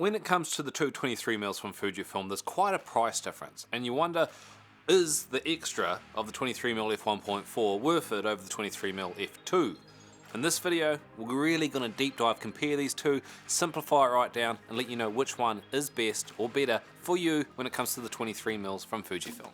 When it comes to the two 23mm from Fujifilm, there's quite a price difference, and you wonder, is the extra of the 23mm f1.4 worth it over the 23mm f2? In this video, we're really going to deep dive, compare these two, simplify it right down, and let you know which one is best or better for you when it comes to the 23mm from Fujifilm.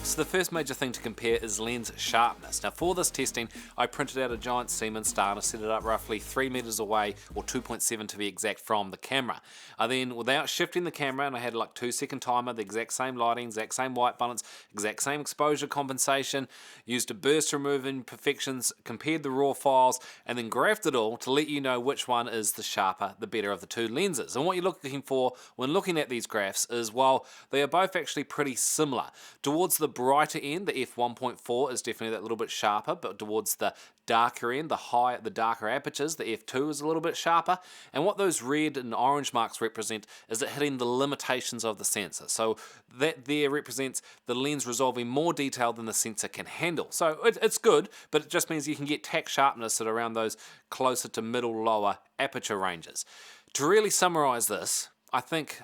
So the first major thing to compare is lens sharpness. Now for this testing, I printed out a giant Siemens star and I set it up roughly 3 meters away, or 2.7 to be exact, from the camera. I then, without shifting the camera, and I had like 2-second timer, the exact same lighting, exact same white balance, exact same exposure compensation, used a burst remove imperfections, compared the raw files, and then graphed it all to let you know which one is the sharper, the better of the two lenses. And what you're looking for when looking at these graphs is, well, they are both actually pretty similar. Towards the brighter end, the f1.4 is definitely that little bit sharper, but towards the darker end, the darker apertures, the f2 is a little bit sharper. And what those red and orange marks represent is it hitting the limitations of the sensor. So that there represents the lens resolving more detail than the sensor can handle. So it's good, but it just means you can get tack sharpness at around those closer to middle lower aperture ranges. To really summarize this, I think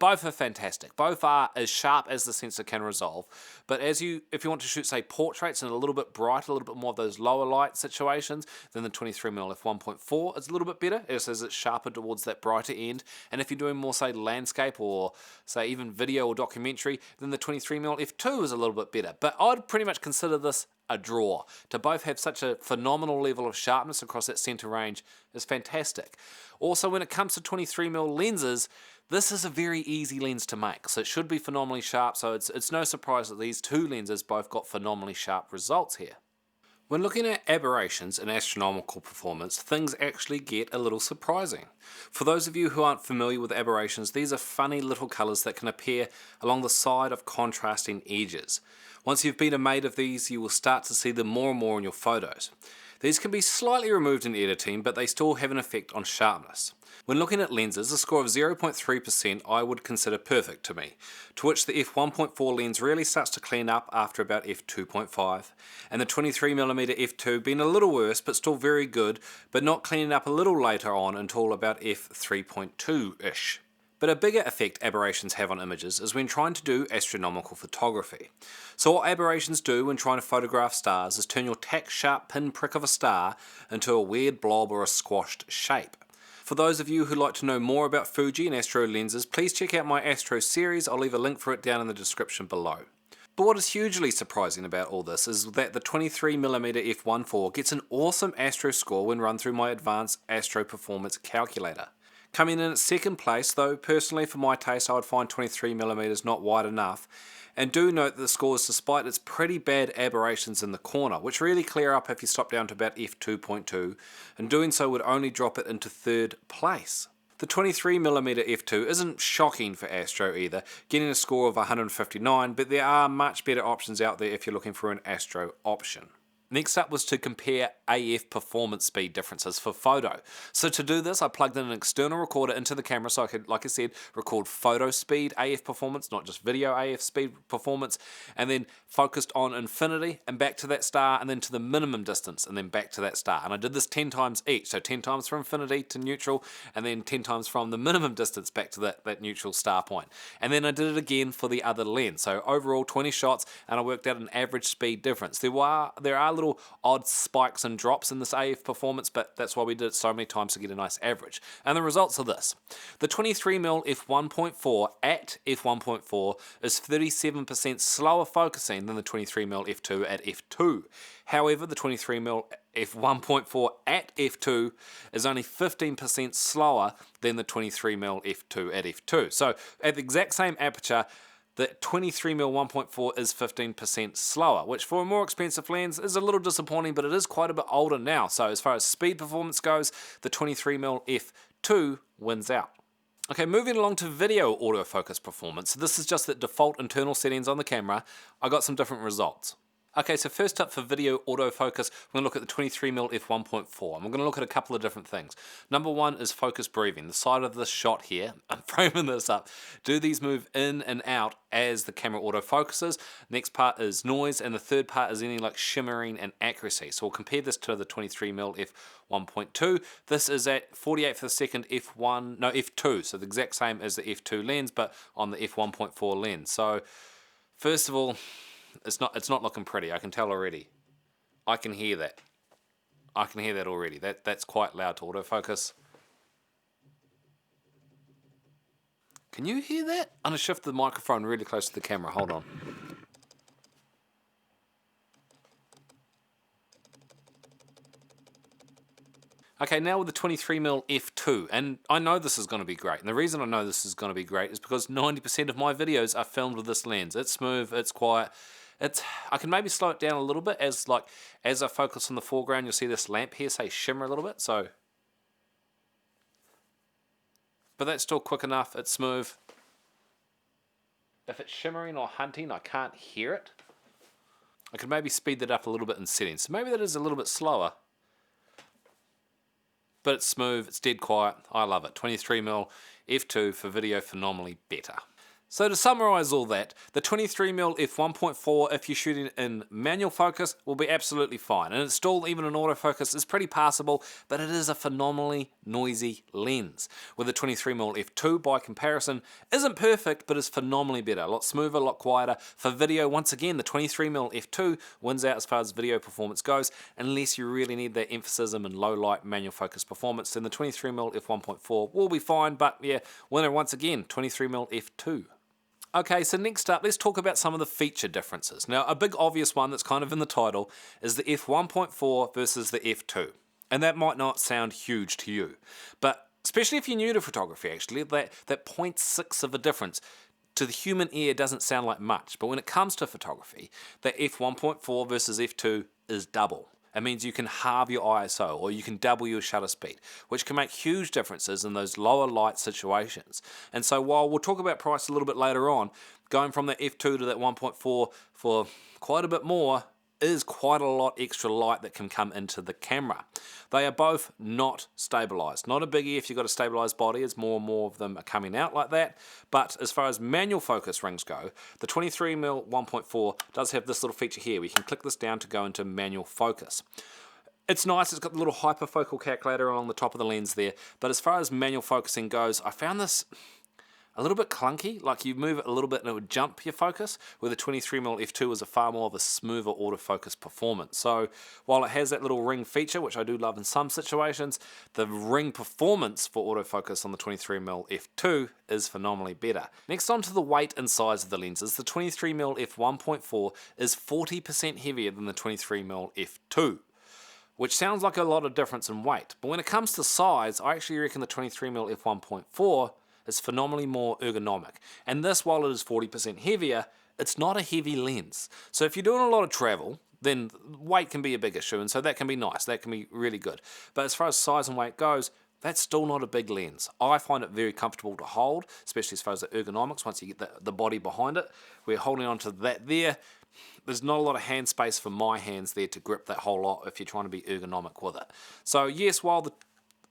both are fantastic. Both are as sharp as the sensor can resolve. But if you want to shoot, say, portraits and a little bit brighter, a little bit more of those lower light situations, then the 23mm f1.4 is a little bit better, as it's sharper towards that brighter end. And if you're doing more, say, landscape or, say, even video or documentary, then the 23mm f2 is a little bit better. But I'd pretty much consider this a draw. To both have such a phenomenal level of sharpness across that center range is fantastic. Also, when it comes to 23mm lenses, this is a very easy lens to make, so it should be phenomenally sharp, so it's no surprise that these two lenses both got phenomenally sharp results here. When looking at aberrations and astronomical performance, things actually get a little surprising. For those of you who aren't familiar with aberrations, these are funny little colours that can appear along the side of contrasting edges. Once you've been a mate of these, you will start to see them more and more in your photos. These can be slightly removed in editing, but they still have an effect on sharpness. When looking at lenses, a score of 0.3% I would consider perfect to me, to which the f1.4 lens really starts to clean up after about f2.5, and the 23mm f2 being a little worse but still very good, but not cleaning up a little later on until about f3.2-ish. But a bigger effect aberrations have on images is when trying to do astronomical photography. So what aberrations do when trying to photograph stars is turn your tack sharp pinprick of a star into a weird blob or a squashed shape. For those of you who like to know more about Fuji and Astro lenses, please check out my Astro series. I'll leave a link for it down in the description below. But what is hugely surprising about all this is that the 23mm f1.4 gets an awesome Astro score when run through my advanced Astro performance calculator. Coming in at second place, though personally for my taste I would find 23mm not wide enough, and do note that the score is despite its pretty bad aberrations in the corner, which really clear up if you stop down to about f2.2, and doing so would only drop it into third place. The 23mm f2 isn't shocking for Astro either, getting a score of 159, but there are much better options out there if you're looking for an Astro option. Next up was to compare AF performance speed differences for photo. So to do this, I plugged in an external recorder into the camera so I could, like I said, record photo speed AF performance, not just video AF speed performance, and then focused on infinity and back to that star, and then to the minimum distance and then back to that star. And I did this 10 times each, so 10 times from infinity to neutral, and then 10 times from the minimum distance back to that neutral star point. And then I did it again for the other lens. So overall 20 shots, and I worked out an average speed difference. There are little odd spikes and drops in this AF performance, but that's why we did it so many times to get a nice average. And the results are this. The 23mm f1.4 at f1.4 is 37% slower focusing than the 23mm f2 at f2. However, the 23mm f1.4 at f2 is only 15% slower than the 23mm f2 at f2. So at the exact same aperture, the 23mm 1.4 is 15% slower, which for a more expensive lens is a little disappointing, but it is quite a bit older now. So as far as speed performance goes, the 23mm f2 wins out. Okay, moving along to video autofocus performance. This is just the default internal settings on the camera. I got some different results. Okay, so first up for video autofocus, we're going to look at the 23mm f1.4, and we're going to look at a couple of different things. Number one is focus breathing. The side of this shot here, I'm framing this up, do these move in and out as the camera autofocuses? Next part is noise, and the third part is any like shimmering and accuracy. So we'll compare this to the 23mm f1.2. This is at 48th of a second f2, so the exact same as the f2 lens, but on the f1.4 lens. So first of all, it's not looking pretty. I can tell already. I can hear that. I can hear that already. That's quite loud to autofocus. Can you hear that? I'm going to shift the microphone really close to the camera. Hold on. Okay, now with the 23mm f2, and I know this is going to be great. And the reason I know this is going to be great is because 90% of my videos are filmed with this lens. It's smooth, it's quiet. I can maybe slow it down a little bit as I focus on the foreground. You'll see this lamp here say shimmer a little bit. So, but that's still quick enough. It's smooth. If it's shimmering or hunting, I can't hear it. I could maybe speed that up a little bit in settings. So maybe that is a little bit slower. But it's smooth, it's dead quiet, I love it. 23mm f2 for video, phenomenally better. So to summarize all that, the 23mm f1.4, if you're shooting in manual focus, will be absolutely fine. And installed even in autofocus is pretty passable, but it is a phenomenally noisy lens. With the 23mm f2, by comparison, isn't perfect, but is phenomenally better. A lot smoother, a lot quieter. For video, once again, the 23mm f2 wins out as far as video performance goes, unless you really need that emphasis in low light manual focus performance. Then the 23mm f1.4 will be fine, but yeah, winner once again, 23mm f2. Okay, so next up, let's talk about some of the feature differences. Now, a big obvious one that's kind of in the title is the f1.4 versus the f2. And that might not sound huge to you, but especially if you're new to photography, actually, that 0.6 of a difference to the human ear doesn't sound like much. But when it comes to photography, the f1.4 versus f2 is double. It means you can halve your ISO or you can double your shutter speed, which can make huge differences in those lower light situations. And so while we'll talk about price a little bit later on, going from the f2 to that 1.4 for quite a bit more is quite a lot extra light that can come into the camera. They are both not stabilized. Not a biggie if you've got a stabilized body, as more and more of them are coming out like that. But as far as manual focus rings go, the 23mm 1.4 does have this little feature here where you can click this down to go into manual focus. It's nice, it's got the little hyperfocal calculator along the top of the lens there, but as far as manual focusing goes, I found this a little bit clunky. Like you move it a little bit and it would jump your focus, where the 23mm f2 is a far more of a smoother autofocus performance. So while it has that little ring feature, which I do love in some situations, the ring performance for autofocus on the 23mm f2 is phenomenally better. Next on to the weight and size of the lenses, the 23mm f1.4 is 40% heavier than the 23mm f2. Which sounds like a lot of difference in weight, but when it comes to size, I actually reckon the 23mm f1.4 is phenomenally more ergonomic. And this, while it is 40% heavier, it's not a heavy lens. So if you're doing a lot of travel, then weight can be a big issue, and so that can be nice, that can be really good. But as far as size and weight goes, that's still not a big lens. I find it very comfortable to hold, especially as far as the ergonomics, once you get the body behind it. We're holding on to that there. There's not a lot of hand space for my hands there to grip that whole lot if you're trying to be ergonomic with it. So yes, while the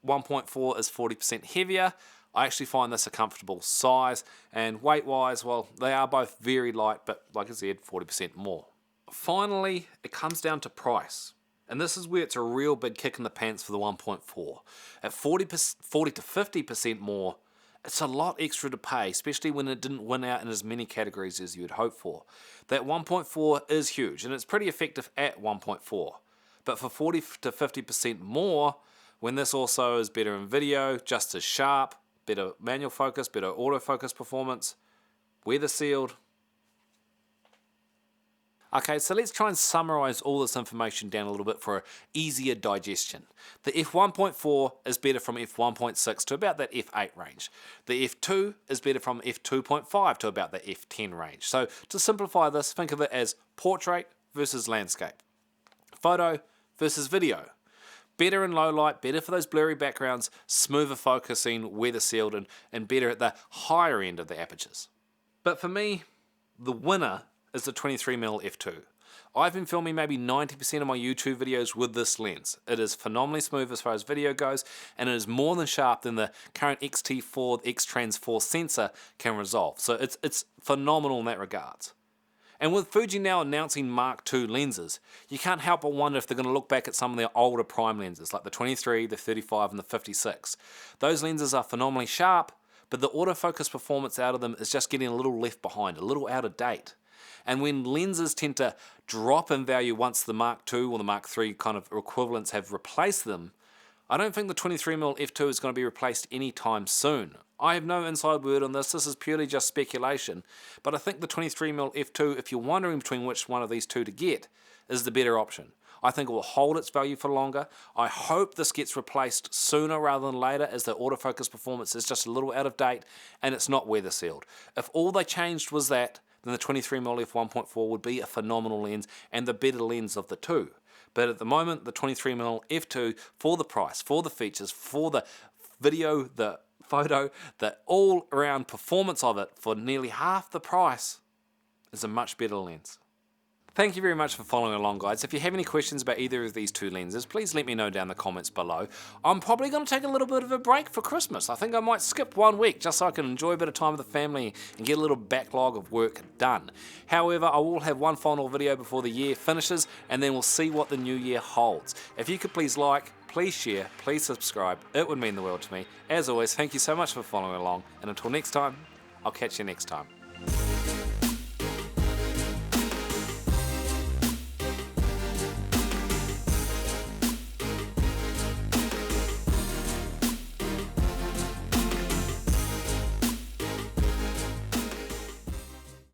1.4 is 40% heavier, I actually find this a comfortable size, and weight-wise, well, they are both very light, but like I said, 40% more. Finally, it comes down to price. And this is where it's a real big kick in the pants for the 1.4. At 40 to 50% more, it's a lot extra to pay, especially when it didn't win out in as many categories as you would hope for. That 1.4 is huge, and it's pretty effective at 1.4. But for 40 to 50% more, when this also is better in video, just as sharp, better manual focus, better autofocus performance, weather sealed. Okay, so let's try and summarize all this information down a little bit for easier digestion. The f1.4 is better from f1.6 to about that f8 range. The f2 is better from f2.5 to about the f10 range. So to simplify this, think of it as portrait versus landscape, photo versus video. Better in low light, better for those blurry backgrounds, smoother focusing, weather sealed, and better at the higher end of the apertures. But for me, the winner is the 23mm f2. I've been filming maybe 90% of my YouTube videos with this lens. It is phenomenally smooth as far as video goes, and it is more than sharp than the current X-T4 X-Trans 4 sensor can resolve. So it's phenomenal in that regards. And with Fuji now announcing Mark II lenses, you can't help but wonder if they're going to look back at some of their older prime lenses, like the 23, the 35, and the 56. Those lenses are phenomenally sharp, but the autofocus performance out of them is just getting a little left behind, a little out of date. And when lenses tend to drop in value once the Mark II or the Mark III kind of equivalents have replaced them, I don't think the 23mm f2 is going to be replaced anytime soon. I have no inside word on this is purely just speculation, but I think the 23mm f2, if you're wondering between which one of these two to get, is the better option. I think it will hold its value for longer. I hope this gets replaced sooner rather than later, as the autofocus performance is just a little out of date and it's not weather sealed. If all they changed was that, then the 23mm f1.4 would be a phenomenal lens and the better lens of the two. But at the moment, the 23mm f2, for the price, for the features, for the video, the photo, the all-around performance of it, for nearly half the price, is a much better lens. Thank you very much for following along, guys. If you have any questions about either of these two lenses, please let me know down in the comments below. I'm probably going to take a little bit of a break for Christmas. I think I might skip 1 week just so I can enjoy a bit of time with the family and get a little backlog of work done. However, I will have one final video before the year finishes, and then we'll see what the new year holds. If you could please like, please share, please subscribe. It would mean the world to me. As always, thank you so much for following along, and until next time, I'll catch you next time.